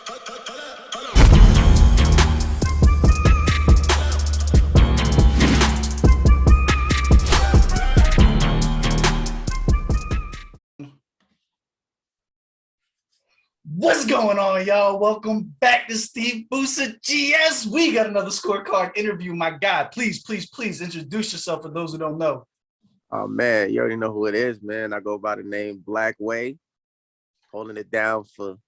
What's going on, y'all? Welcome back to SteveBussaGS. We got another scorecard interview. My God, please introduce yourself for those who don't know. Oh man, you already know who it is, man. I go by the name Blackway, holding it down for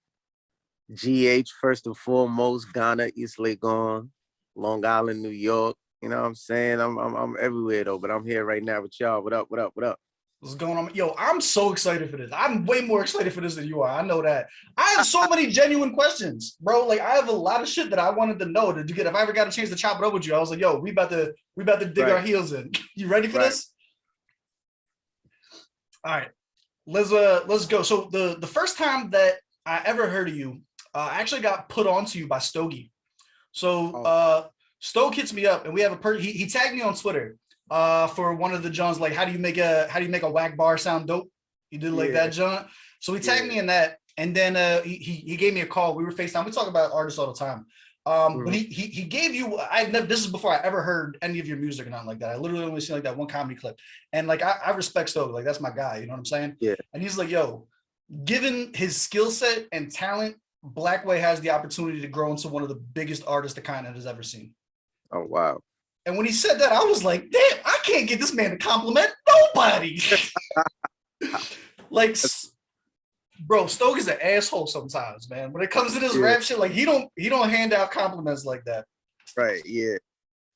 GH first and foremost, Ghana, East Legon, Long Island, New York. You know what I'm saying? I'm everywhere though, but I'm here right now with y'all. What up? What's going on? Yo, I'm so excited for this. I'm way more excited for this than you are. I know that. I have so many genuine questions, bro. Like I have a lot of shit that I wanted to know to get. If I ever got a chance to chop it up with you, I was like, yo, we about to dig our heels in. You ready for this? All right, let's go. So the first time that I ever heard of you, I actually got put onto you by Stogie. So Stoke hits me up, and we have he tagged me on Twitter for one of the Johns, like how do you make a whack bar sound dope? He did like that John. So he tagged me in that, and then he gave me a call. We were FaceTime. We talk about artists all the time. But he gave you, this is before I ever heard any of your music or nothing like that. I literally only seen like that one comedy clip. And like I respect Stoke, like that's my guy, you know what I'm saying? Yeah. And he's like, yo, given his skill set and talent, Blackway has the opportunity to grow into one of the biggest artists the continent has ever seen. Oh wow. And when he said that, I was like, damn, I can't get this man to compliment nobody. Like, bro, Stoke is an asshole sometimes, man. When it comes to this rap shit, like he don't hand out compliments like that. Right, yeah.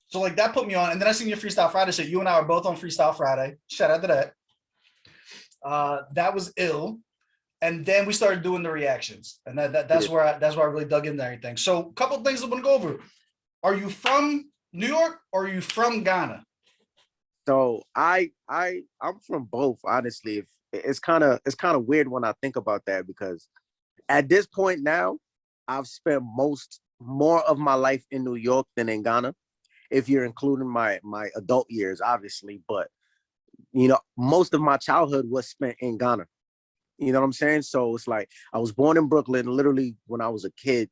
So like that put me on. And then I seen your Freestyle Friday shit. You and I are both on Freestyle Friday. Shout out to that. That was ill. And then we started doing the reactions. And that's where I really dug into everything. So a couple of things I want to go over. Are you from New York or are you from Ghana? So I'm from both, honestly. It's kind of weird when I think about that, because at this point now, I've spent more of my life in New York than in Ghana, if you're including my adult years, obviously. But you know, most of my childhood was spent in Ghana. You know what I'm saying? So it's like I was born in Brooklyn. Literally, when I was a kid,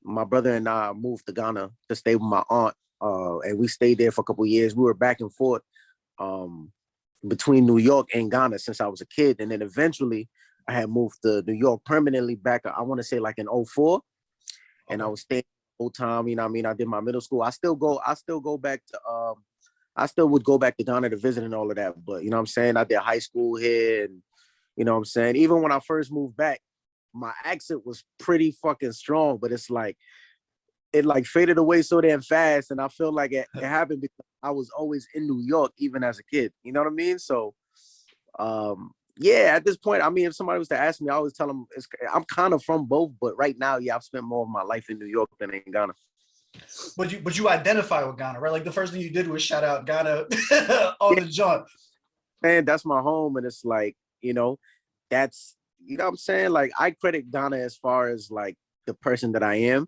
my brother and I moved to Ghana to stay with my aunt, and we stayed there for a couple of years. We were back and forth between New York and Ghana since I was a kid. And then eventually I had moved to New York permanently back, I want to say like in 04. And I was staying the whole time, you know what I mean? I did my middle school. I still go back to, I still would go back to Ghana to visit and all of that. But you know what I'm saying? I did high school here, and you know what I'm saying? Even when I first moved back, my accent was pretty fucking strong, but it's like, it like faded away so damn fast. And I feel like it happened because I was always in New York, even as a kid. You know what I mean? So, yeah, at this point, I mean, if somebody was to ask me, I always tell them I'm kind of from both, but right now, yeah, I've spent more of my life in New York than in Ghana. But you identify with Ghana, right? Like the first thing you did was shout out Ghana on the jump. Man, that's my home. And it's like, you know, that's, you know what I'm saying? Like I credit Ghana as far as like the person that I am.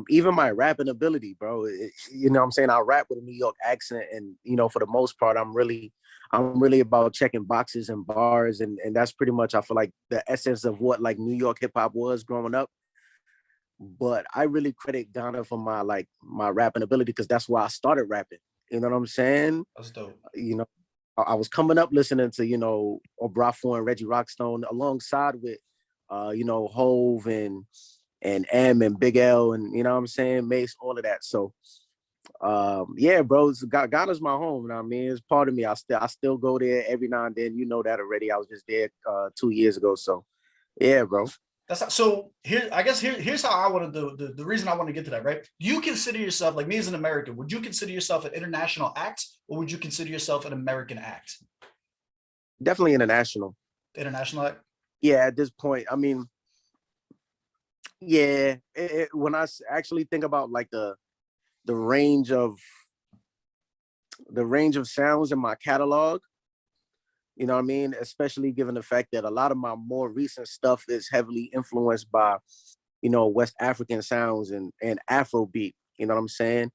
Even my rapping ability, bro, you know what I'm saying? I rap with a New York accent, and, you know, for the most part, I'm really about checking boxes and bars. And that's pretty much, I feel like, the essence of what like New York hip hop was growing up. But I really credit Ghana for my rapping ability, because that's why I started rapping. You know what I'm saying? That's dope. You know, I was coming up listening to, you know, Obrafo and Reggie Rockstone alongside with, you know, Hove and M and Big L, and you know what I'm saying, Mace, all of that. So yeah, bro, Ghana's my home. You know what I mean? It's part of me. I still go there every now and then. You know that already. I was just there 2 years ago. So yeah, bro. So here's how I want to do the reason I want to get to that, right? Do you consider yourself, like me as an American, would you consider yourself an international act, or would you consider yourself an American act? Definitely international. International act? Yeah, at this point, I mean, yeah, when I actually think about like the range of sounds in my catalog, you know what I mean? Especially given the fact that a lot of my more recent stuff is heavily influenced by, you know, West African sounds and Afrobeat. You know what I'm saying?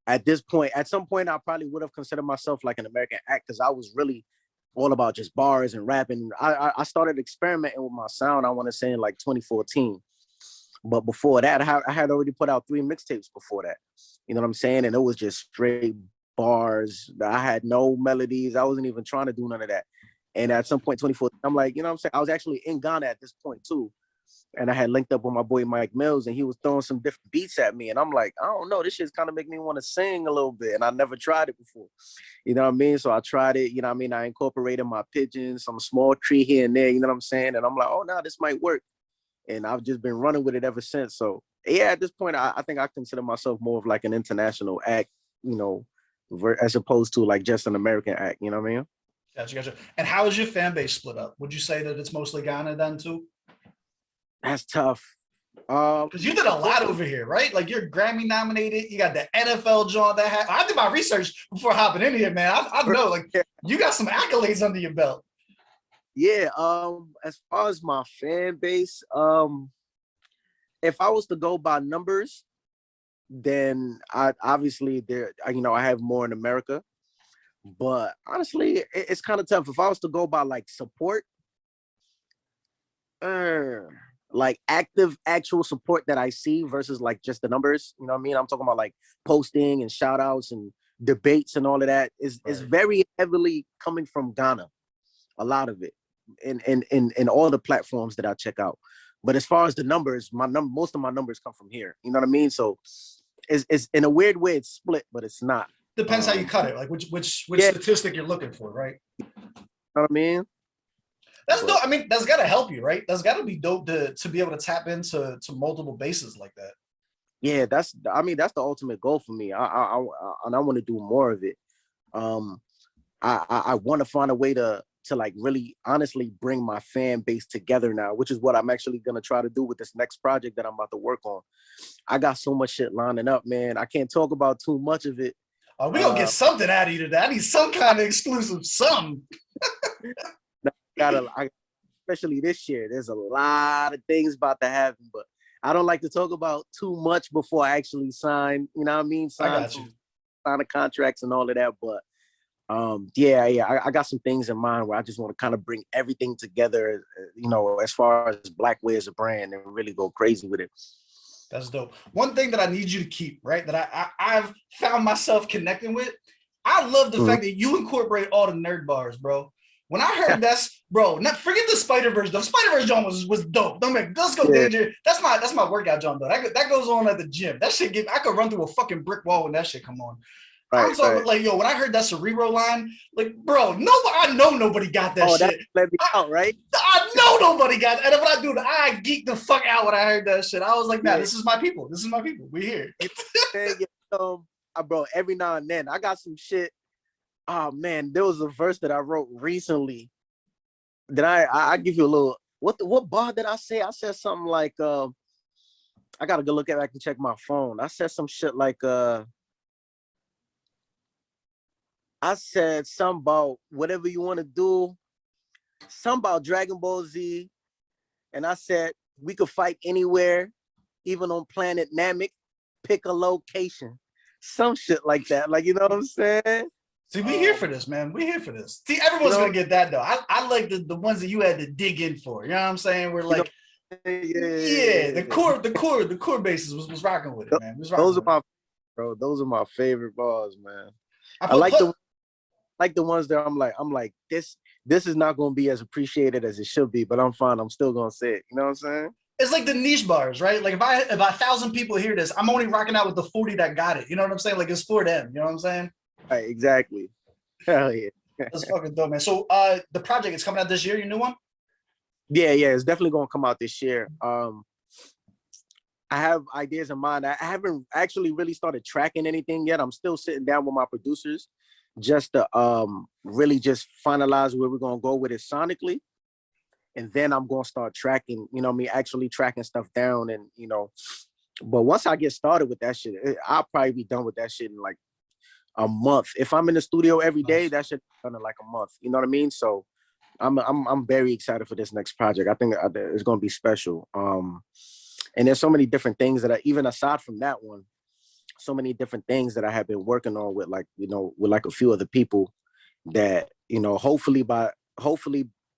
At some point, I probably would have considered myself like an American act, because I was really all about just bars and rapping. I started experimenting with my sound, I want to say, in like 2014. But before that, I had already put out 3 mixtapes before that. You know what I'm saying? And it was just straight bars. I had no melodies. I wasn't even trying to do none of that. And at some point, 24, I'm like, you know what I'm saying? I was actually in Ghana at this point too. And I had linked up with my boy Mike Mills, and he was throwing some different beats at me. And I'm like, I don't know, this shit's kind of making me want to sing a little bit. And I never tried it before. You know what I mean? So I tried it, you know what I mean? I incorporated my pigeons, some small tree here and there, you know what I'm saying? And I'm like, oh, no, this might work. And I've just been running with it ever since. So yeah, at this point, I think I consider myself more of like an international act, you know, as opposed to like just an American act, you know what I mean? Gotcha. And how is your fan base split up? Would you say that it's mostly Ghana then too? That's tough. Because you did a lot over here, right? Like you're Grammy nominated. You got the NFL joint that I did my research before hopping in here, man. I know, like you got some accolades under your belt. Yeah. As far as my fan base, if I was to go by numbers, then I obviously there, you know, I have more in America. But honestly, it's kind of tough. If I was to go by like support, like active actual support that I see versus like just the numbers, you know what I mean? I'm talking about like posting and shout outs and debates and all of that is very heavily coming from Ghana. A lot of it in all the platforms that I check out. But as far as the numbers, most of my numbers come from here. You know what I mean? So it's in a weird way it's split, but it's not. Depends how you cut it, like which statistic you're looking for, right? You know what I mean? That's dope. I mean, that's got to help you, right? That's got to be dope to be able to tap into multiple bases like that. Yeah, that's the ultimate goal for me. I want to do more of it. I want to find a way to like really honestly bring my fan base together now, which is what I'm actually gonna try to do with this next project that I'm about to work on. I got so much shit lining up, man. I can't talk about too much of it. Oh, we gonna get something out of you today. I need some kind of exclusive something. Especially this year, there's a lot of things about to happen, but I don't like to talk about too much before I actually sign. You know what I mean? Sign the contracts and all of that. But I got some things in mind where I just want to kind of bring everything together. You know, as far as Blackway as a brand, and really go crazy with it. That's dope. One thing that I need you to keep, right, that I've found myself connecting with, I love the fact that you incorporate all the nerd bars, bro. When I heard that's, bro, forget the Spider-Verse. The Spider-Verse joint was dope. Don't make let's go danger. That's my workout joint though. That goes on at the gym. That shit I could run through a fucking brick wall when that shit come on. I'm talking like, yo, when I heard that Cerebro line, like, bro, I know nobody got that shit. That let me out, right? I know nobody got that. And when I do that, I geeked the fuck out when I heard that shit. I was like, nah, this is my people. This is my people. We here. Bro, every now and then I got some shit. Oh man, there was a verse that I wrote recently that I give you a little. What bar did I say? I said something like I gotta go look at it. I can check my phone. I said some shit like I said something about whatever you want to do, something about Dragon Ball Z, and I said we could fight anywhere, even on planet Namek. Pick a location, some shit like that. Like, you know what I'm saying? See, we here for this, man. We here for this. See, everyone's gonna get that though. I like the ones that you had to dig in for. You know what I'm saying? We're like, the core basis was rocking with it, man. Those are my favorite bars, man. I like the ones that I'm like this is not gonna be as appreciated as it should be, but I'm fine. I'm still gonna say it. You know what I'm saying? It's like the niche bars, right? Like if 1,000 people hear this, I'm only rocking out with the 40 that got it. You know what I'm saying? Like it's for them. You know what I'm saying? Right, exactly. Hell yeah. That's fucking dope, man. So the project is coming out this year, your new one? Yeah, it's definitely gonna come out this year. I have ideas in mind. I haven't actually really started tracking anything yet. I'm still sitting down with my producers just to really just finalize where we're gonna go with it sonically. And then I'm gonna start tracking, you know, me actually tracking stuff down and, you know, but once I get started with that shit, I'll probably be done with that shit in like a month. If I'm in the studio every day, that should be done in like a month. You know what I mean? So I'm very excited for this next project. I think it's gonna be special. And there's so many different things that even aside from that one, so many different things that I have been working on with like, you know, with like a few other people that, you know, hopefully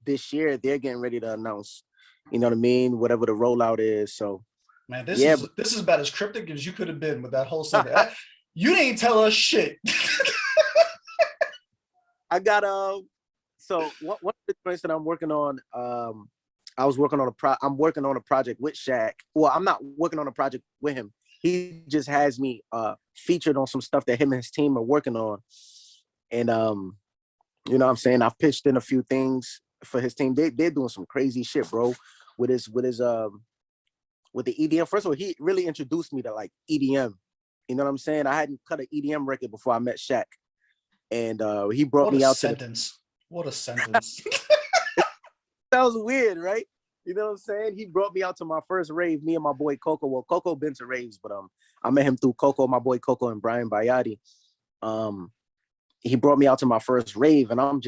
this year they're getting ready to announce, you know what I mean, whatever the rollout is. So Man, Yeah, this is about as cryptic as you could have been with that whole statement. You didn't tell us shit. I got so one of the things that I'm working on, I was working on I'm working on a project with Shaq. Well, I'm not working on a project with him. He just has me featured on some stuff that him and his team are working on. And you know what I'm saying? I've pitched in a few things for his team. They're doing some crazy shit, bro, with the EDM. First of all, he really introduced me to like EDM. You know what I'm saying? I hadn't cut an EDM record before I met Shaq. And he brought me out to what a sentence. Sounds weird, right? You know what I'm saying? He brought me out to my first rave, me and my boy Coco. Well, Coco been to raves, but I met him through Coco, my boy Coco and Brian Bayati. He brought me out to my first rave, and I'm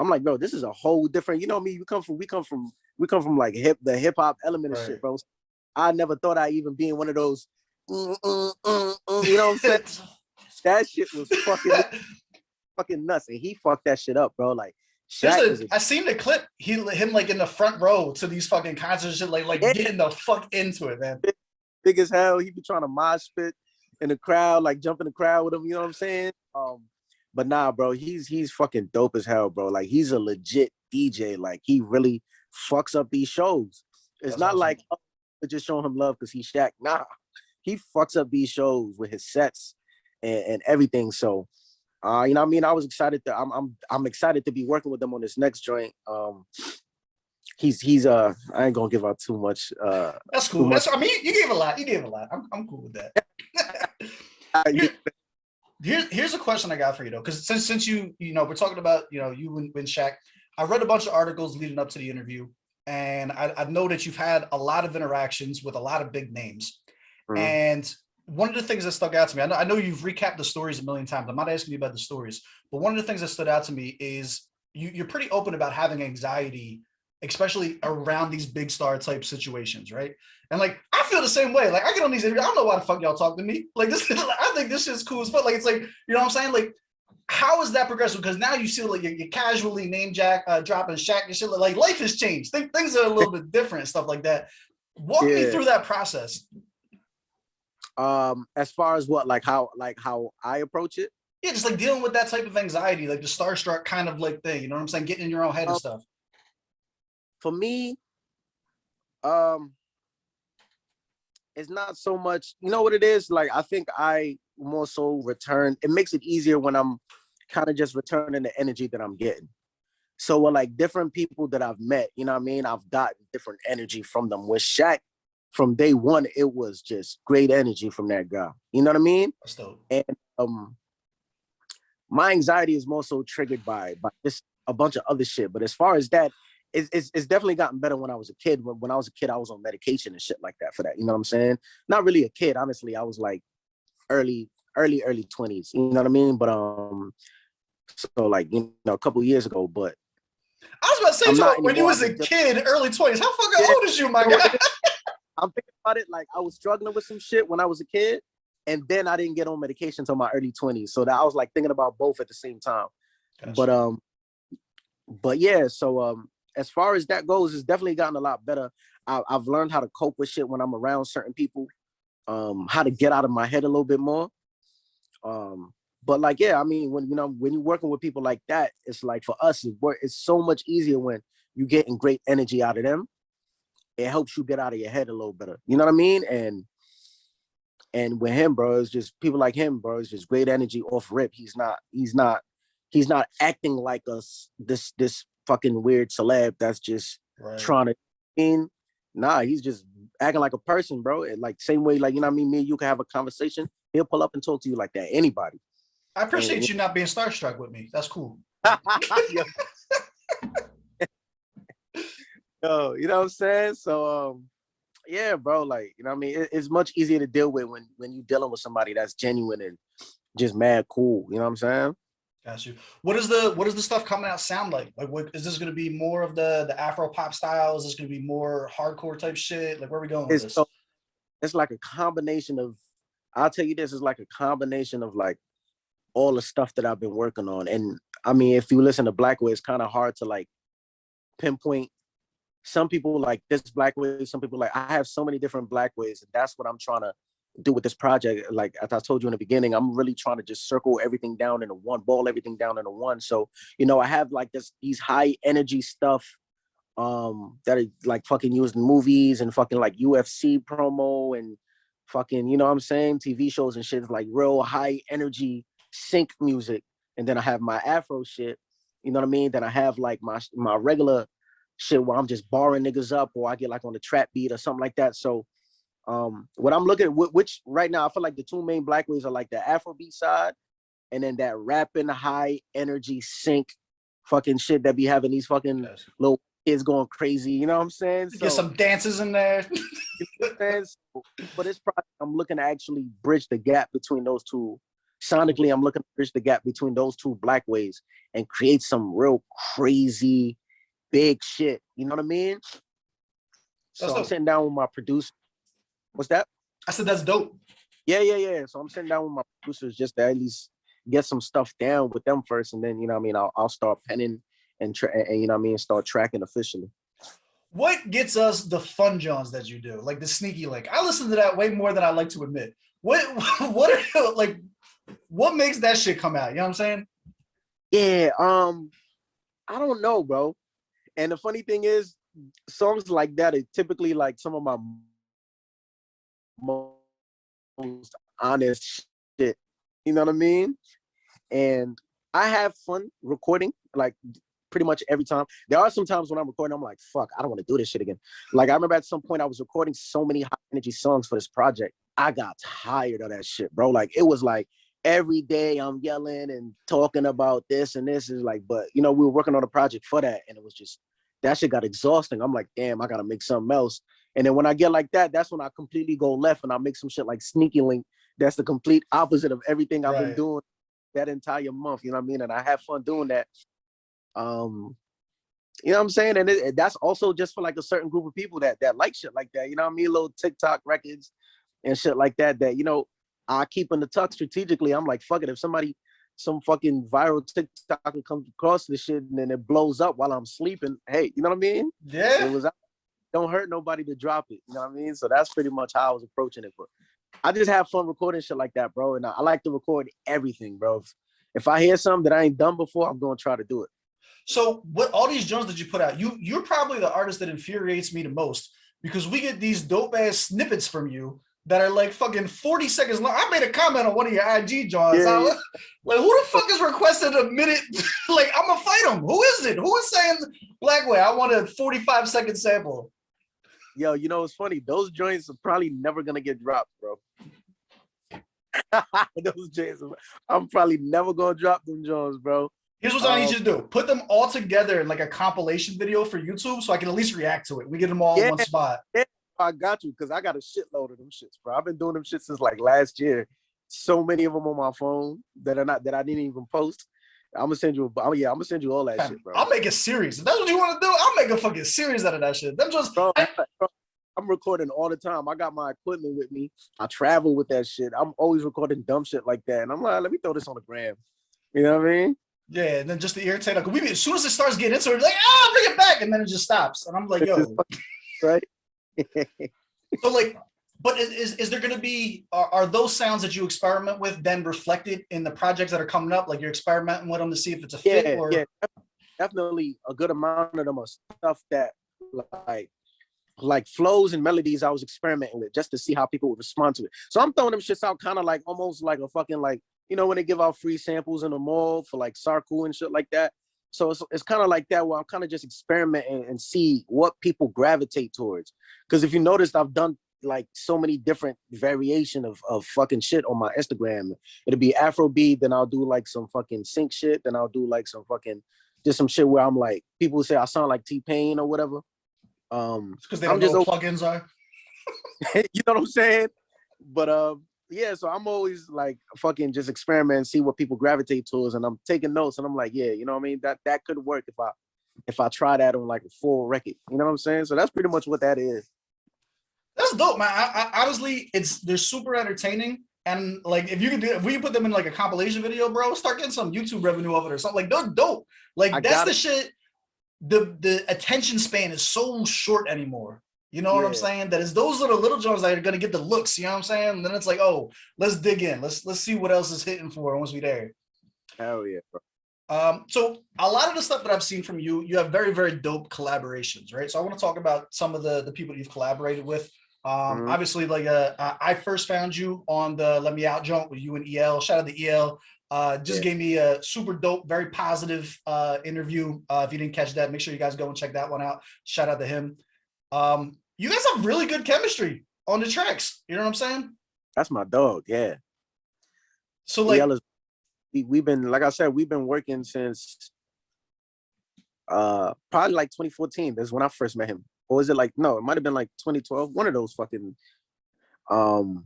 like, bro, this is a whole different, you know me, we come from like the hip hop element of shit, bro. I never thought I'd even be in one of those, you know what I'm saying? That shit was fucking nuts, and he fucked that shit up, bro. Like, I seen the clip. Him like in the front row to these fucking concerts, shit, like getting the fuck into it, man. Big as hell. He be trying to mosh pit in the crowd, like jump in the crowd with him. You know what I'm saying? But nah, bro, he's fucking dope as hell, bro. Like, he's a legit DJ. Like, he really fucks up these shows. It's That's not awesome. Like just showing him love because he's Shaq. Nah, he fucks up these shows with his sets and everything. So. You know what I mean? I was excited I'm excited to be working with them on this next joint. He's I ain't gonna give out too much. That's cool. I mean, you gave a lot. I'm cool with that. Here's a question I got for you though, because since you know we're talking about you and Shaq. I read a bunch of articles leading up to the interview, and I know that you've had a lot of interactions with a lot of big names, and one of the things that stuck out to me, I know you've recapped the stories a million times. I'm not asking you about the stories, but one of the things that stood out to me is you're pretty open about having anxiety, especially around these big star type situations, right? And like, I feel the same way. Like, I get on these interviews, I don't know why the fuck y'all talk to me. Like, I think this shit's cool as fuck. Like, it's like, you know what I'm saying? Like, how is that progressive? Because now you see like you're casually name dropping Shaq and shit. Like, life has changed. Things are a little bit different and stuff like that. Walk me through that process. As far as what, like how I approach it? Yeah, just like dealing with that type of anxiety, like the starstruck kind of like thing, you know what I'm saying? Getting in your own head and stuff. For me, it's not so much, you know what it is? Like, I think I more so it makes it easier when I'm kind of just returning the energy that I'm getting. So with like different people that I've met, you know what I mean? I've gotten different energy from them. With Shaq, from day one, it was just great energy from that guy. You know what I mean? That's dope. And my anxiety is more so triggered by just a bunch of other shit. But as far as that, it's definitely gotten better when I was a kid. When I was a kid, I was on medication and shit like that for that. You know what I'm saying? Not really a kid, honestly. I was like early 20s. You know what I mean? But so like, a couple years ago. But I was about to say, so when you was a kid, early 20s, how fucking old is you, my guy? I'm thinking about it, like I was struggling with some shit when I was a kid, and then I didn't get on medication until my early 20s. So that I was like thinking about both at the same time. Gotcha. But yeah, so as far as that goes, it's definitely gotten a lot better. I've learned how to cope with shit when I'm around certain people, how to get out of my head a little bit more. But like, yeah, I mean, when you're working with people like that, it's like for us, it's so much easier when you're getting great energy out of them. It helps you get out of your head a little better. You know what I mean? And with him, bro, it's just people like him, bro. It's just great energy off rip. He's not acting like this fucking weird celeb that's just trying to nah, he's just acting like a person, bro. And like same way, like, you know what I mean? Me and you can have a conversation. He'll pull up and talk to you like that. Anybody. I appreciate you not being starstruck with me. That's cool. Yo, you know what I'm saying? So yeah, bro, like, you know what I mean? It's much easier to deal with when you're dealing with somebody that's genuine and just mad cool. You know what I'm saying? Got you. What does the stuff coming out sound like? Like, what is this going to be? More of the Afro pop style? Is this going to be more hardcore type shit? Like, where are we going with this? So, it's like a combination of, I'll tell you this, is like a combination of like all the stuff that I've been working on. And I mean, if you listen to Blackway, it's kind of hard to like pinpoint some people like this Blackway, some people like I have so many different Blackways, and that's what I'm trying to do with this project. Like as I told you in the beginning, I'm really trying to just circle everything down into one, ball everything down into one. So, I have like these high energy stuff that are like fucking used in movies and fucking like UFC promo and fucking, you know what I'm saying, TV shows and shit, like real high energy sync music. And then I have my Afro shit, you know what I mean? Then I have like my regular shit where I'm just barring niggas up, or I get like on the trap beat or something like that. So what I'm looking at, which right now I feel like the two main Blackways are like the Afrobeat side, and then that rapping high energy sync fucking shit that be having these fucking little kids going crazy. You know what I'm saying? Get some dances in there. For this project, I'm looking to actually bridge the gap between those two. Sonically, I'm looking to bridge the gap between those two Blackways and create some real crazy big shit. You know what I mean? So I'm sitting down with my producer. What's that? I said that's dope. Yeah. So I'm sitting down with my producers just to at least get some stuff down with them first, and then, you know what I mean, I'll start penning and you know what I mean, start tracking officially. What gets us the fun Johns that you do, like the sneaky link? I listen to that way more than I like to admit. What are like, what makes that shit come out? You know what I'm saying? Yeah, I don't know, bro. And the funny thing is, songs like that are typically like some of my most honest shit. You know what I mean? And I have fun recording, like pretty much every time. There are some times when I'm recording, I'm like, fuck, I don't want to do this shit again. Like I remember at some point I was recording so many high energy songs for this project. I got tired of that shit, bro. Like it was like every day I'm yelling and talking about this and this is like, but we were working on a project for that, and it was just, that shit got exhausting. I'm like, damn, I gotta make something else. And then when I get like that, that's when I completely go left and I make some shit like Sneaky Link. That's the complete opposite of everything I've been doing that entire month. You know what I mean? And I have fun doing that. You know what I'm saying? And that's also just for like a certain group of people that like shit like that. You know what I mean? Little TikTok records and shit like that, I keep in the tuck strategically. I'm like, fuck it. If some fucking viral TikTok comes across this shit and then it blows up while I'm sleeping, hey, you know what I mean? Yeah. Don't hurt nobody to drop it. You know what I mean? So that's pretty much how I was approaching it. But I just have fun recording shit like that, bro. And I like to record everything, bro. If I hear something that I ain't done before, I'm going to try to do it. So what all these joints that you put out, you're probably the artist that infuriates me the most, because we get these dope ass snippets from you that are like fucking 40 seconds long. I made a comment on one of your IG joints. Yeah. Like, who the fuck is requested a minute? Like, I'm gonna fight him. Who is it? Who is saying, Blackway, I want a 45-second sample? Yo, it's funny. Those joints are probably never gonna get dropped, bro. Those joints, I'm probably never gonna drop them joints, bro. Here's what I need you to do. Put them all together in like a compilation video for YouTube so I can at least react to it. We get them all in one spot. Yeah, I got you, because I got a shitload of them shits, bro. I've been doing them shits since like last year. So many of them on my phone that I didn't even post. I'm gonna send you all that shit, bro. I'll make a series. If that's what you want to do, I'll make a fucking series out of that shit. Them just bro, I'm recording all the time. I got my equipment with me. I travel with that shit. I'm always recording dumb shit like that. And I'm like, let me throw this on the gram. You know what I mean? Yeah, and then just to irritate, like as soon as it starts getting into it, like, bring it back, and then it just stops. And I'm like, yo, right? So like, but is there going to be, are those sounds that you experiment with then reflected in the projects that are coming up? Like you're experimenting with them to see if it's a fit? Or... Yeah, definitely a good amount of them are stuff that like flows and melodies I was experimenting with just to see how people would respond to it. So I'm throwing them shits out kind of like almost like a fucking like, when they give out free samples in the mall for like Sarku and shit like that. So it's kind of like that where I'm kind of just experimenting and see what people gravitate towards. Because if you noticed, I've done like so many different variation of fucking shit on my Instagram. It'll be Afrobeat, then I'll do like some fucking sync shit, then I'll do like some fucking just some shit where I'm like, people say I sound like T-Pain or whatever. Because they don't know what plugins are. You know what I'm saying? But yeah, so I'm always like fucking just experiment and see what people gravitate towards, and I'm taking notes, and I'm like, yeah, you know what I mean? That could work if I try that on like a full record. You know what I'm saying? So that's pretty much what that is. That's dope, man. I honestly, they're super entertaining, and like if we put them in like a compilation video, bro, start getting some YouTube revenue of it or something. Like they're dope. Like that's the shit. the attention span is so short anymore. You know what I'm Yeah. saying? That is those little Jones that are gonna get the looks. You know what I'm saying? And then it's like, oh, let's dig in. Let's see what else is hitting for once we there. Hell yeah, bro. So a lot of the stuff that I've seen from you, you have very, very dope collaborations, right? So I want to talk about some of the people you've collaborated with. Obviously, like I first found you on the Let Me Out joint with you and EL. Shout out to EL. Just gave me a super dope, very positive interview. If you didn't catch that, make sure you guys go and check that one out. Shout out to him. You guys have really good chemistry on the tracks. You know what I'm saying? That's my dog. Yeah. So like, we've been, like I said, we've been working since probably like 2014. That's when I first met him. Or was it like, no, it might have been like 2012. One of those fucking and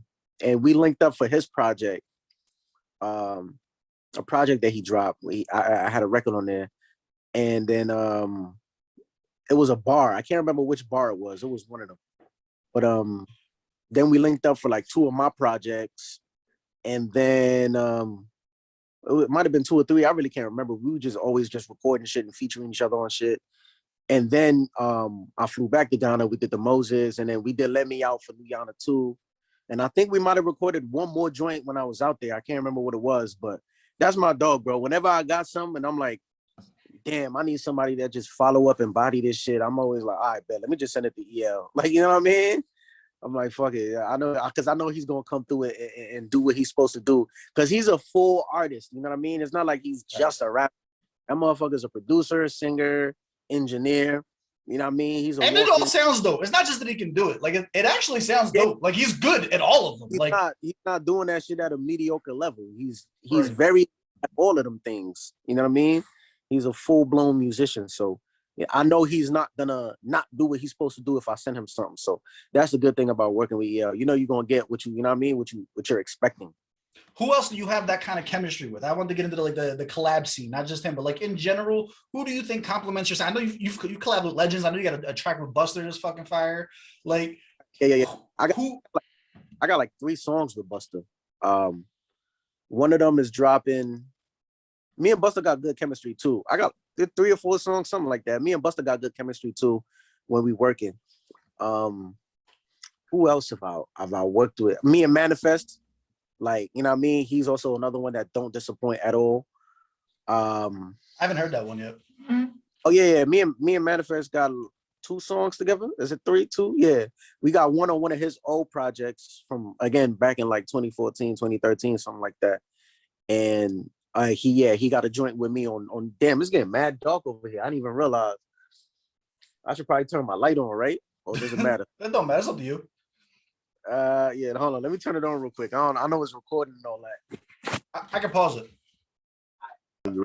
we linked up for his project. A project that he dropped. I had a record on there. And then it was a bar. I can't remember which bar it was. It was one of them. But then we linked up for like 2 of my projects. And then it might have been 2 or 3. I really can't remember. We were just always just recording shit and featuring each other on shit. And then I flew back to Ghana. We did the Moses, and then we did Let Me Out for Guyana too. And I think we might have recorded one more joint when I was out there. I can't remember what it was, but that's my dog, bro. Whenever I got something and I'm like, damn, I need somebody that just follow up and body this shit, I'm always like, all right, bet, let me just send it to EL. Like, you know what I mean? I'm like, fuck it. I know, because I know he's going to come through it and do what he's supposed to do. Because he's a full artist, you know what I mean? It's not like he's just a rapper. That motherfucker's a producer, singer, engineer. You know what I mean? He's a and it all sounds dope. It's not just that he can do it. Like it actually sounds dope. Like he's good at all of them. He's not doing that shit at a mediocre level. He's right. Very at all of them things. You know what I mean? He's a full-blown musician. So yeah, I know he's not gonna not do what he's supposed to do if I send him something. So that's the good thing about working with EL. You know you're gonna get what you know what I mean, what you're expecting. Who else do you have that kind of chemistry with? I want to get into the collab scene, not just him, but like in general, who do you think complements your sound? I know you collab with legends. I know you got a track with Buster that's fucking fire. Like yeah. I got like 3 songs with Buster. One of them is dropping. Me and Buster got good chemistry too. I got 3 or 4 songs, something like that. Me and Buster got good chemistry too when we working. Who else have I worked with? Me and Manifest. Like, you know what I mean? He's also another one that don't disappoint at all. I haven't heard that one yet. Oh yeah. Me and Manifest got 2 songs together. Is it 3? 2? Yeah. We got one on one of his old projects from, again, back in like 2014, 2013, something like that. And he got a joint with me on damn, it's getting mad dark over here. I didn't even realize. I should probably turn my light on, right? Or does it matter? That don't matter. It's up to you. Yeah, hold on. Let me turn it on real quick. I know it's recording and all that. I can pause it. And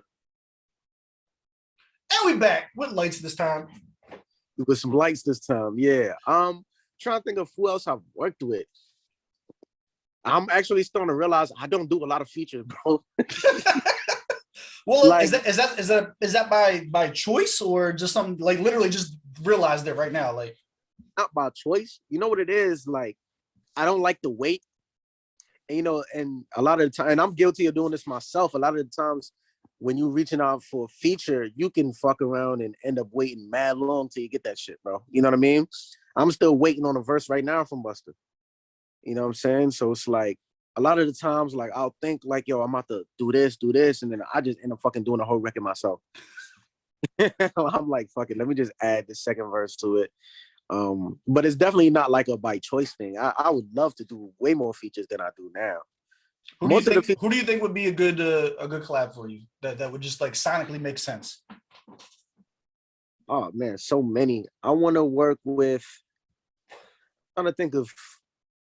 we back with lights this time. With some lights this time, yeah. Trying to think of who else I've worked with. I'm actually starting to realize I don't do a lot of features, bro. Well, like, is that by choice or just something like literally just realized it right now? Like, not by choice. You know what it is? Like, I don't like to wait. And, you know, and a lot of the time, and I'm guilty of doing this myself. A lot of the times when you're reaching out for a feature, you can fuck around and end up waiting mad long till you get that shit, bro. You know what I mean? I'm still waiting on a verse right now from Buster. You know what I'm saying? So it's like, a lot of the times, like, I'll think like, yo, I'm about to do this. And then I just end up fucking doing the whole record myself. I'm like, fuck it. Let me just add the second verse to it. But it's definitely not like a by choice thing. I would love to do way more features than I do now. Who do you think would be a good collab for you that would just like sonically make sense? Oh man, so many. I want to work with. I'm trying to think of.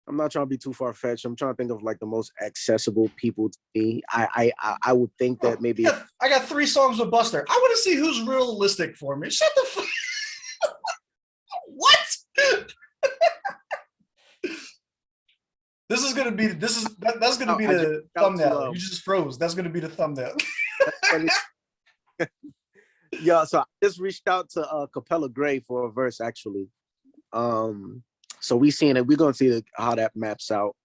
I'm not trying to be too far fetched. I'm trying to think of like the most accessible people to me. I would think that maybe. I got 3 songs with Buster. I want to see who's realistic for me. Shut the fuck. What? That's gonna be the thumbnail. You just froze. That's gonna be the thumbnail. Yeah, so I just reached out to Capella Gray for a verse actually. So we're gonna see how that maps out.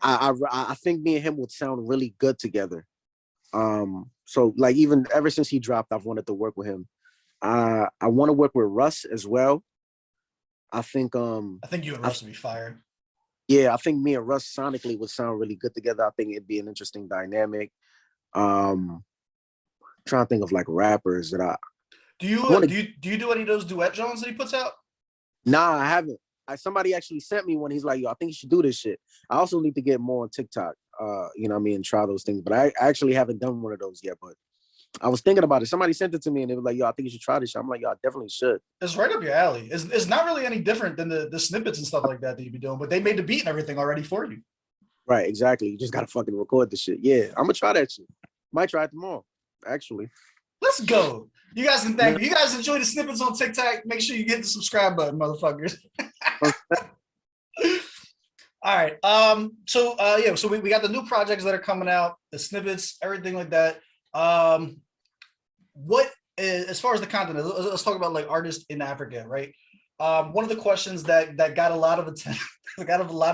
I think me and him would sound really good together. So like even ever since he dropped, I've wanted to work with him. I want to work with Russ as well. I think I think you and Russ would be fire. yeah, I think me and Russ sonically would sound really good together. I think it'd be an interesting dynamic. Trying to think of like rappers that Do you do you do any of those duet Jones that he puts out? Nah, I haven't. Somebody actually sent me one. He's like, yo, I think you should do this shit. I also need to get more on TikTok. You know what I mean, try those things. But I actually haven't done one of those yet. But I was thinking about it. Somebody sent it to me and they were like, yo, I think you should try this shit. I'm like, yo, I definitely should. It's right up your alley. It's not really any different than the snippets and stuff like that you be doing, but they made the beat and everything already for you. Right, exactly. You just gotta fucking record the shit. Yeah, I'm gonna try that shit. Might try it tomorrow, actually. Let's go. You guys can thank me. You guys enjoy the snippets on TikTok. Make sure you hit the subscribe button, motherfuckers. All right. Yeah, so we got the new projects that are coming out, the snippets, everything like that. What is, as far as the content, let's talk about like artists in Africa, right? One of the questions that got a lot of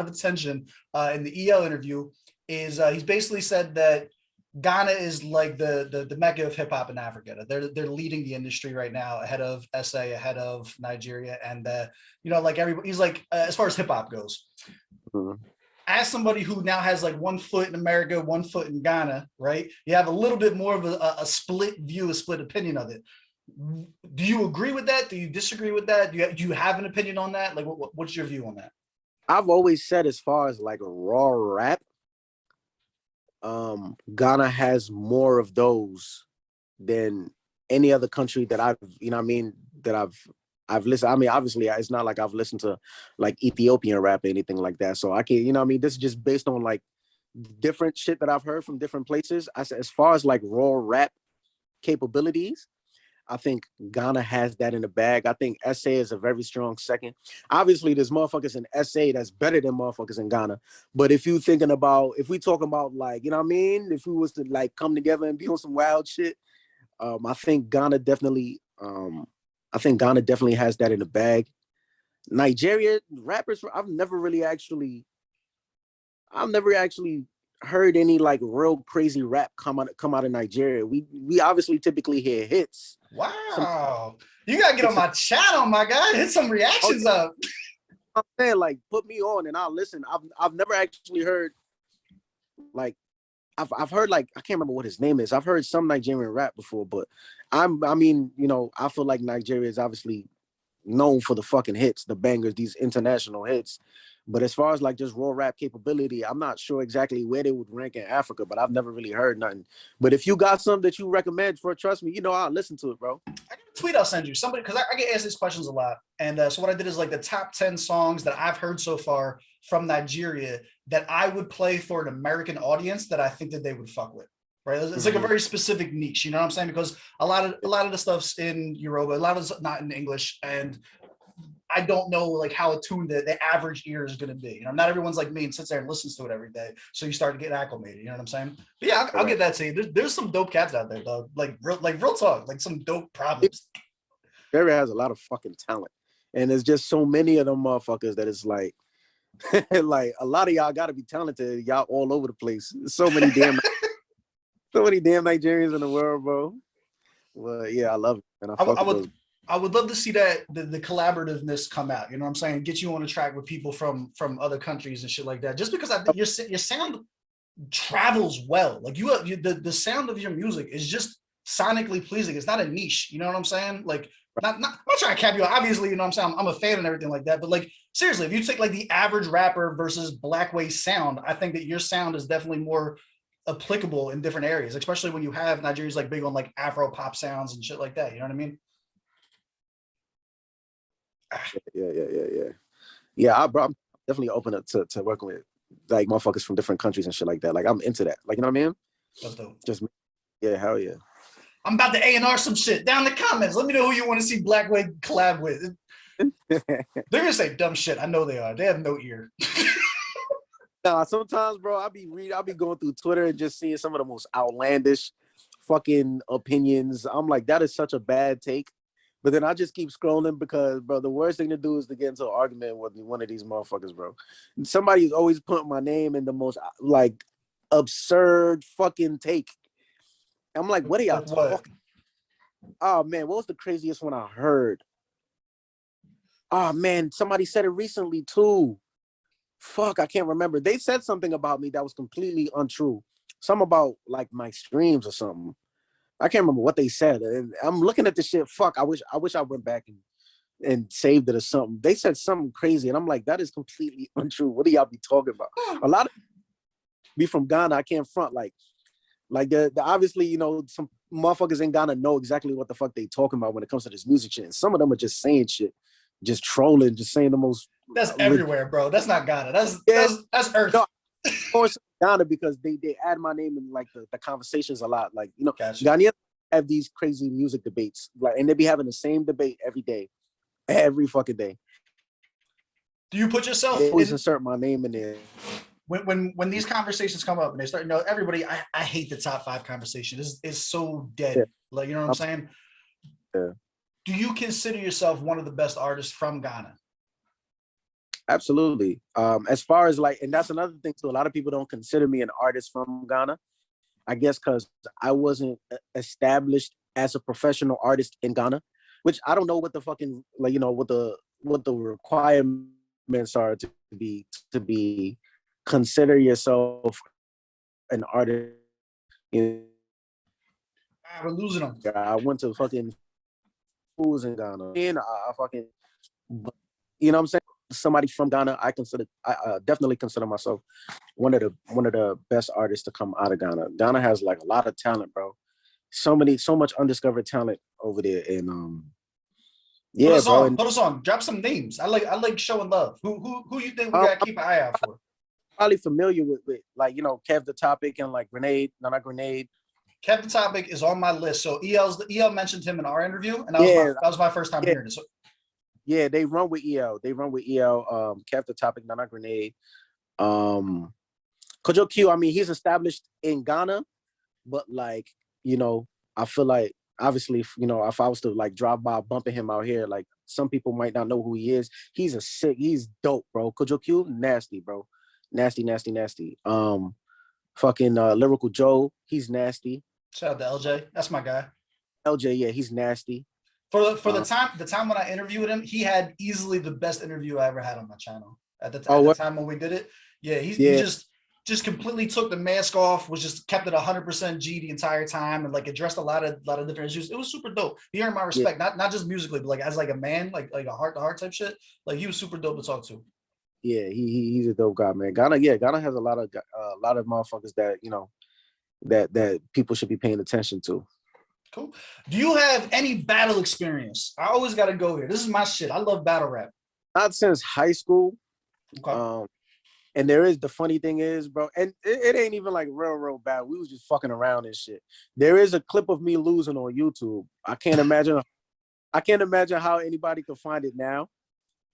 attention in the EL interview is he's basically said that Ghana is like the Mecca of hip hop in Africa. They're leading the industry right now, ahead of SA, ahead of Nigeria, and like everybody. He's like as far as hip hop goes. Mhm. As somebody who now has like 1 foot in America, 1 foot in Ghana, right? You have a little bit more of a split view, a split opinion of it. Do you agree with that? Do you disagree with that? Do you have an opinion on that? Like, what's your view on that? I've always said, as far as like a raw rap, Ghana has more of those than any other country that I've, you know what I mean, that I've listened. I mean, obviously, it's not like I've listened to like Ethiopian rap or anything like that. So I can't, you know what I mean? This is just based on like different shit that I've heard from different places. I said, as far as like raw rap capabilities, I think Ghana has that in the bag. I think SA is a very strong second. Obviously, there's motherfuckers in SA that's better than motherfuckers in Ghana. But if you thinking about, if we talking about like, you know what I mean? If we was to like come together and be on some wild shit, I think Ghana definitely, has that in the bag. Nigeria rappers, I've never actually heard any like real crazy rap come out of Nigeria. We obviously typically hear hits. Wow, you gotta get on my channel, my guy. Hit some reactions up. I'm saying, like, put me on and I'll listen. I've never actually heard like I've heard like, I can't remember what his name is. I've heard some Nigerian rap before, but I mean, I feel like Nigeria is obviously known for the fucking hits, the bangers, these international hits. But as far as like just raw rap capability, I'm not sure exactly where they would rank in Africa, but I've never really heard nothing. But if you got some that you recommend, trust me, I'll listen to it, bro. I got a tweet I'll send you. Somebody, because I get asked these questions a lot. And so what I did is like the top 10 songs that I've heard so far from Nigeria that I would play for an American audience that I think that they would fuck with. Right. It's like a very specific niche, you know what I'm saying? Because a lot of the stuff's in Yoruba, a lot of it's not in English. And I don't know like how attuned the average ear is going to be. Not everyone's like me and sits there and listens to it every day. So you start to get acclimated. You know what I'm saying? But yeah, I'll get that to you. There's some dope cats out there, though. Like real talk, like some dope problems. Barry has a lot of fucking talent, and there's just so many of them motherfuckers that it's like, like a lot of y'all got to be talented. Y'all all over the place. So many damn Nigerians in the world, bro. Well, yeah, I love it, and I would love to see that the collaborativeness come out. You know what I'm saying? Get you on a track with people from other countries and shit like that. Just because I think your sound travels well. Like the sound of your music is just sonically pleasing. It's not a niche. You know what I'm saying? Like I'm not trying to cap you out. Obviously, you know what I'm saying? I'm a fan and everything like that. But like seriously, if you take like the average rapper versus Blackway sound, I think that your sound is definitely more applicable in different areas, especially when you have Nigeria's like big on like Afro pop sounds and shit like that. You know what I mean? Yeah. I'm definitely open to working with like motherfuckers from different countries and shit like that. Like I'm into that. Like, you know what I mean? That's dope. Just yeah, hell yeah. I'm about to A&R some shit down in the comments. Let me know who you want to see Blackway collab with. They're gonna say dumb shit. I know they are. They have no ear. Nah, sometimes, bro, I'll be going through Twitter and just seeing some of the most outlandish fucking opinions. I'm like, that is such a bad take. But then I just keep scrolling because, bro, the worst thing to do is to get into an argument with one of these motherfuckers, bro. And somebody is always putting my name in the most like absurd fucking take. I'm like, what are y'all Like what? talking? Oh man, what was the craziest one I heard? Oh man, somebody said it recently too. Fuck, I can't remember. They said something about me that was completely untrue. Some about like my streams or something. I can't remember what they said. And I'm looking at the shit. Fuck, I wish I went back and saved it or something. They said something crazy, and I'm like, that is completely untrue. What do y'all be talking about? A lot of me from Ghana, I can't front like the obviously, you know, some motherfuckers in Ghana know exactly what the fuck they talking about when it comes to this music shit. And some of them are just saying shit, just trolling, just saying the most. That's everywhere, bro. That's not Ghana. That's Yeah, that's Earth. no, of course Ghana because they add my name in like the conversations a lot. Like, you know, Gotcha. Ghanaians have these crazy music debates, like, and they be having the same debate every day, every fucking day. Do you put yourself They always in insert my name in there. when these conversations come up and they start, you know, everybody, I hate the top five conversation. It's so dead. Yeah. Like, you know what I'm saying? Yeah. Do you consider yourself one of the best artists from Ghana? Absolutely. As far as like, and that's another thing too. A lot of people don't consider me an artist from Ghana. I guess because I wasn't established as a professional artist in Ghana, which I don't know what the fucking like, you know, what the requirements are to be consider yourself an artist. You We're losing them. know, I went to fucking schools in Ghana, and I fucking, you know what I'm saying? Somebody from Ghana, I definitely consider myself one of the best artists to come out of Ghana. Ghana has like a lot of talent, bro. So much undiscovered talent over there, and yeah, bro. And Put us on. Drop some names. I like showing love. Who you think we gotta keep an eye out for? probably familiar with like, you know, Kev the Topic and like Nana Grenade. Kev the Topic is on my list. So EL mentioned him in our interview, and Yeah, that was my first time yeah, hearing it. So yeah. They run with EL. Kev the Topic, Nana Grenade. Kojo Q. I mean, he's established in Ghana, but like, you know, I feel like obviously, you know, if I was to like drive by bumping him out here, like some people might not know who he is. He's dope, bro. Kojo Q, nasty, bro. Nasty, nasty, nasty. Fucking Lyrical Joe, he's nasty. shout out to LJ. That's my guy. LJ, yeah, he's nasty. For Uh, the time when I interviewed him, he had easily the best interview I ever had on my channel oh, at the what? time when we did it. Yeah, he Yeah, just completely took the mask off, was just kept it 100% G the entire time, and like addressed a lot of different issues. It was super dope. He earned my yeah, respect, not just musically, but like as like a man, like a heart to heart type shit. Like he was super dope to talk to. yeah. He's a dope guy, man. Ghana has a lot of motherfuckers that, you know, that people should be paying attention to. Cool. Do you have any battle experience? I always got to go here. This is my shit. I love battle rap. Not since high school. Okay. And there is, the funny thing is, bro, and it ain't even like real bad. We was just fucking around and shit. There is a clip of me losing on YouTube. I can't imagine how anybody could find it now.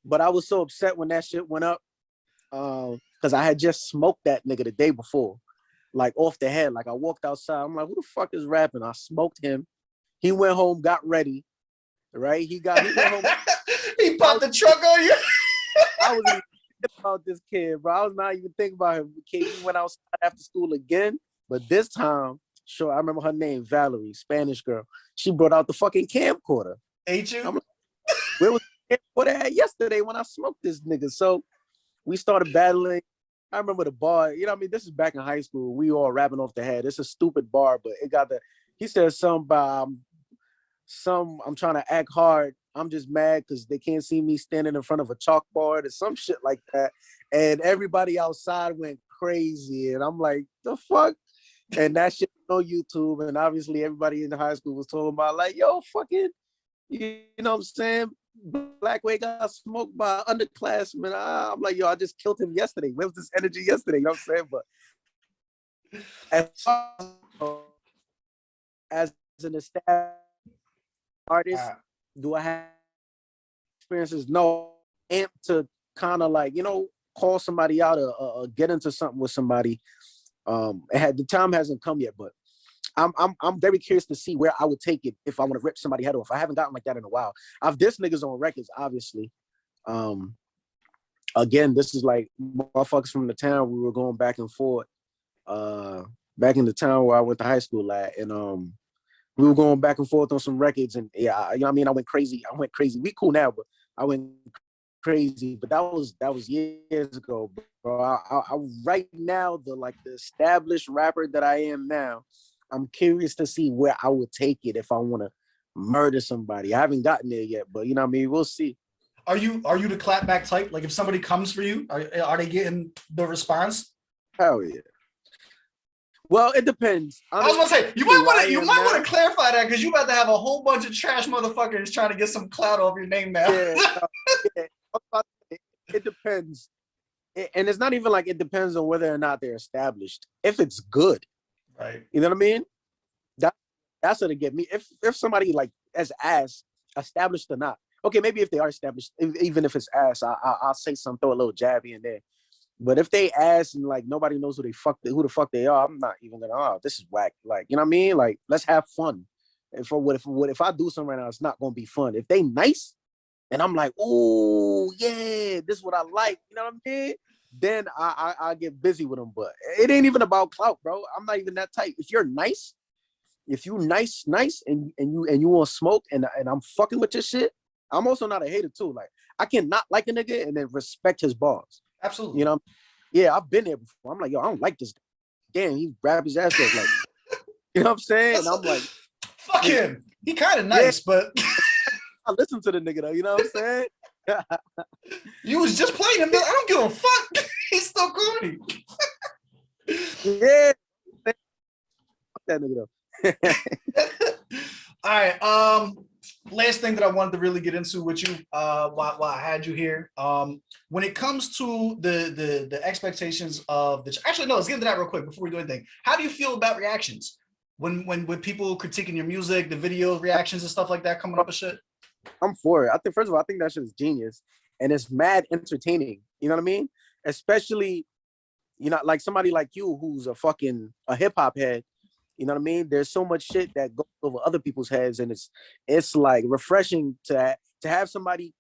But I was so upset when that shit went up. Because I had just smoked that nigga the day before, like off the head. Like I walked outside. I'm like, who the fuck is rapping? I smoked him. He went home, got ready. Right? He went home. He popped the truck on you. I was even thinking about this kid, bro. I was not even thinking about him. He went outside after school again, but this time, sure, I remember her name, Valerie, Spanish girl. She brought out the fucking camcorder. Ain't you? I'm like, where was the camcorder at yesterday when I smoked this nigga? So we started battling. I remember the bar. You know what I mean? This is back in high school. We all rapping off the head. It's a stupid bar, but it got the. He said something about I'm trying to act hard. I'm just mad because they can't see me standing in front of a chalkboard or some shit like that. And everybody outside went crazy. And I'm like, the fuck? And that shit on YouTube. And obviously everybody in the high school was talking about like, yo, fucking, you know what I'm saying? Blackway got smoked by underclassmen. I'm like, yo, I just killed him yesterday. Where was this energy yesterday? You know what I'm saying? But as an established artist, do I have experiences? No. Amp to kind of like, you know, call somebody out or get into something with somebody. The time hasn't come yet, but I'm very curious to see where I would take it if I want to rip somebody head off. I haven't gotten like that in a while. I've dissed niggas on records, obviously. Again, this is like motherfuckers from the town. We were going back and forth. back in the town where I went to high school at, and we were going back and forth on some records, and yeah, you know what I mean. I went crazy. We cool now, but I went crazy. But that was years ago, bro. I right now the established rapper that I am now, I'm curious to see where I would take it if I want to murder somebody. I haven't gotten there yet, but you know what I mean. We'll see. Are you the clapback type? Like if somebody comes for you, are they getting the response? Hell yeah. Well, it depends. I was gonna say you might want to clarify that because you about to have a whole bunch of trash motherfuckers trying to get some clout off your name now. Yeah, it depends, and it's not even like it depends on whether or not they're established. If it's good, right? You know what I mean? That's gonna get me. If somebody like as ass established or not, okay, maybe if they are established, even if it's ass, I'll say something, throw a little jab in there. But if they ask and like nobody knows who the fuck they are, I'm not even gonna. Oh, this is whack. Like you know what I mean? Like let's have fun. And for if I do something right now, it's not gonna be fun. If they nice, and I'm like, oh yeah, this is what I like. You know what I mean? Then I get busy with them. But it ain't even about clout, bro. I'm not even that type. If you're nice, if you nice, and you want smoke, and I'm fucking with your shit, I'm also not a hater too. Like I cannot like a nigga and then respect his bars. Absolutely. You know, yeah, I've been there before. I'm like, yo, I don't like this. Damn, he grabbed his ass off. Like, you know what I'm saying? And I'm like, fuck him. He kind of nice, yeah, but I listen to the nigga though. You know what I'm saying? You was just playing him. I don't give a fuck. He's still corny. Yeah, fuck that nigga though. All right. Last thing that I wanted to really get into with you, while I had you here, when it comes to the expectations of the actually no, let's get into that real quick before we do anything. How do you feel about reactions when people critiquing your music, the video reactions and stuff like that coming up and shit? I'm for it. I think first of all, I think that shit is genius and it's mad entertaining. You know what I mean? Especially, you know, like somebody like you who's a hip hop head. You know what I mean? There's so much shit that goes over other people's heads, and it's like refreshing to have somebody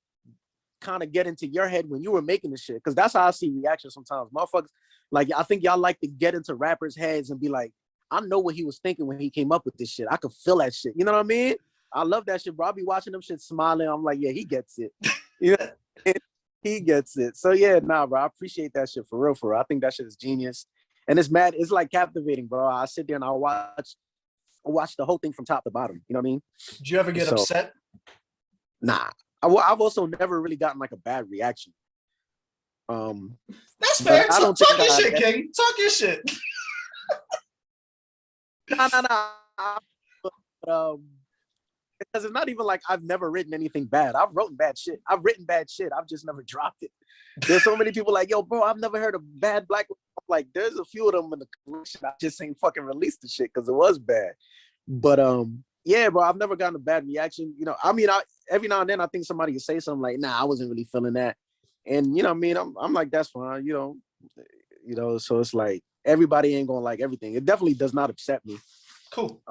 kind of get into your head when you were making the shit. Because that's how I see reactions sometimes. Motherfuckers, like I think y'all like to get into rappers' heads and be like, I know what he was thinking when he came up with this shit. I could feel that shit. You know what I mean? I love that shit, bro. I'll be watching them shit smiling. I'm like, yeah, he gets it. You know, he gets it. So yeah, nah, bro. I appreciate that shit for real, for real. I think that shit is genius. And it's mad, it's like captivating, bro. I sit there and I watch the whole thing from top to bottom. You know what I mean? Did you ever get upset? Nah. I've also never really gotten like a bad reaction. That's fair. Talk your shit, King. Talk your shit. Nah. Because it's not even like I've never written anything bad. I've written bad shit. I've just never dropped it. There's so many people like, yo, bro, I've never heard a bad Blackway. Like, there's a few of them in the collection. I just ain't fucking released the shit because it was bad. But yeah, bro, I've never gotten a bad reaction. You know, I mean, every now and then I think somebody would say something like, nah, I wasn't really feeling that. And you know what I mean? I'm like, that's fine, you know, so it's like everybody ain't gonna like everything. It definitely does not upset me. Cool.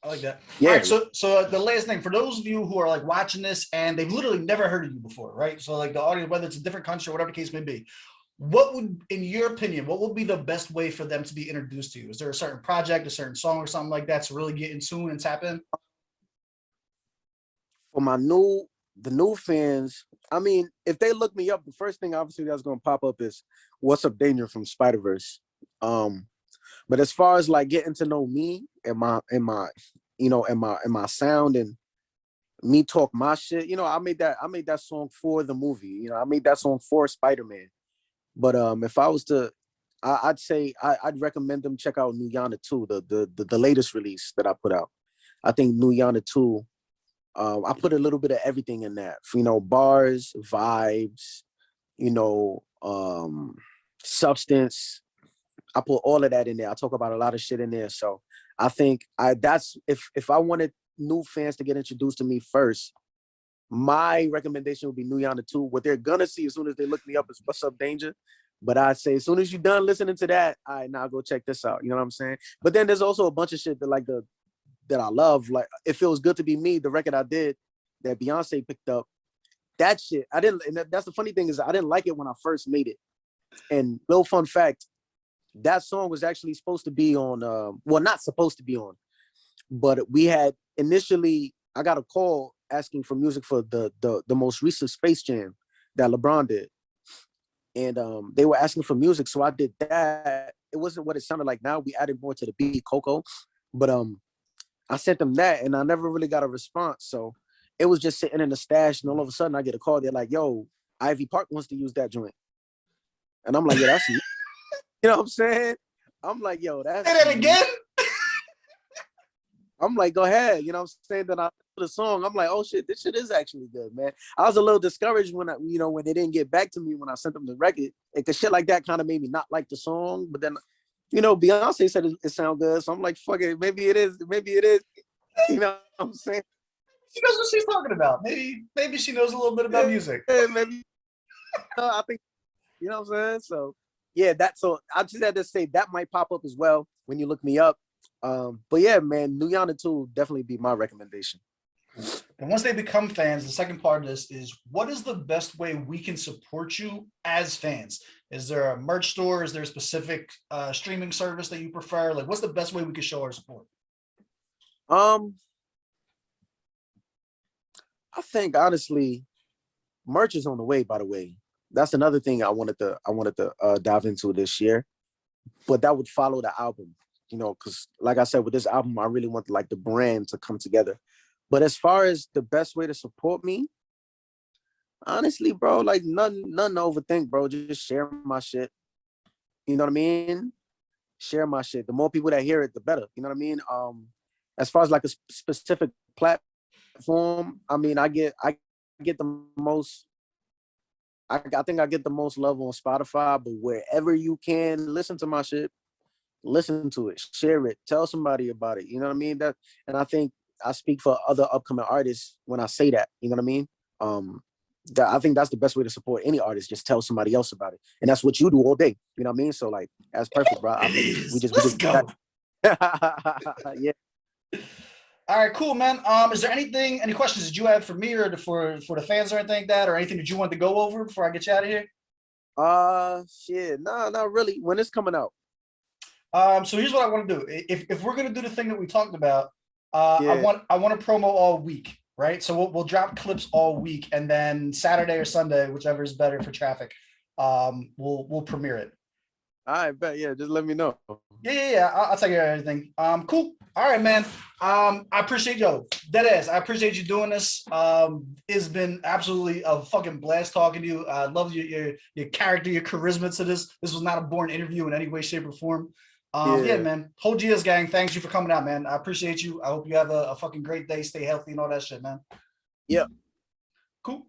I like that. Yeah. All right, so the last thing for those of you who are like watching this and they've literally never heard of you before, right? So like the audience, whether it's a different country or whatever the case may be, what would, in your opinion, what would be the best way for them to be introduced to you? Is there a certain project, a certain song or something like that to really get in tune and tap in? For the new fans, I mean, if they look me up, the first thing obviously that's gonna pop up is "What's Up Danger" from Spider-Verse. But as far as like getting to know me and my sound and me talk my shit, you know, I made that song for the movie. You know, I made that song for Spider-Man. But if I was to, I'd say I'd recommend them check out New Yana 2, the latest release that I put out. I think New Yana 2, I put a little bit of everything in that. You know, bars, vibes, you know, substance. I put all of that in there. I talk about a lot of shit in there. So I think that's if I wanted new fans to get introduced to me first, my recommendation would be New Yana 2. What they're gonna see as soon as they look me up is "What's Up Danger." But I'd say as soon as you're done listening to that, all right, now go check this out. You know what I'm saying? But then there's also a bunch of shit that I love. Like "It Feels Good to Be Me," the record I did that Beyonce picked up. That shit, I didn't, and that's the funny thing is I didn't like it when I first made it. And little fun fact, that song was actually supposed to be on, well, not supposed to be on, but we had initially, I got a call asking for music for the most recent Space Jam that LeBron did. And they were asking for music, so I did that. It wasn't what it sounded like now. We added more to the beat, Coco. But I sent them that, and I never really got a response. So it was just sitting in the stash, and all of a sudden I get a call. They're like, "Yo, Ivy Park wants to use that joint," and I'm like, "Yeah, that's you." You know what I'm saying? I'm like, "Yo, that's." Say that again. I'm like, "Go ahead." You know what I'm saying? Then I the song. I'm like, "Oh shit, this shit is actually good, man." I was a little discouraged when when they didn't get back to me when I sent them the record, because shit like that kind of made me not like the song. But then, Beyonce said it sounded good, so I'm like, "Fuck it, maybe it is, maybe it is." You know what I'm saying? She knows what she's talking about. Maybe she knows a little bit about music. Yeah, maybe. I think you know what I'm saying. So yeah, so I just had to say that might pop up as well when you look me up. But yeah, man, New Yonder 2 definitely be my recommendation. And once they become fans, the second part of this is, what is the best way we can support you as fans? Is there a merch store? Is there a specific streaming service that you prefer? Like, what's the best way we can show our support? I think honestly, merch is on the way. By the way, that's another thing I wanted to dive into this year, but that would follow the album. Because like I said, with this album, I really want like the brand to come together. But as far as the best way to support me, honestly, bro, like nothing to overthink, bro. Just share my shit. You know what I mean? Share my shit. The more people that hear it, the better. You know what I mean? As far as like a specific platform, I mean, I get the most. I think I get the most love on Spotify, but wherever you can listen to my shit, listen to it, share it, tell somebody about it. You know what I mean? And I think I speak for other upcoming artists when I say that. You know what I mean? I think that's the best way to support any artist. Just tell somebody else about it, and that's what you do all day. You know what I mean? So like, that's perfect, bro. I think Let's go. Yeah. All right, cool, man. Is there any questions that you have for me or for the fans or anything like that, or anything that you want to go over before I get you out of here? Shit, no, not really. When it's coming out? So here's what I want to do. If we're gonna do the thing that we talked about, Yeah. I want to promo all week, right? So we'll drop clips all week, and then Saturday or Sunday, whichever is better for traffic, we'll premiere it. I bet. Yeah, just let me know. Yeah. I'll take care of everything. Cool. All right, man. I appreciate Deadass. I appreciate you doing this. It's been absolutely a fucking blast talking to you. I love your character, your charisma to this. This was not a boring interview in any way, shape, or form. Yeah, man. Whole GS gang, thanks you for coming out, man. I appreciate you. I hope you have a fucking great day. Stay healthy and all that shit, man. Yeah. Cool.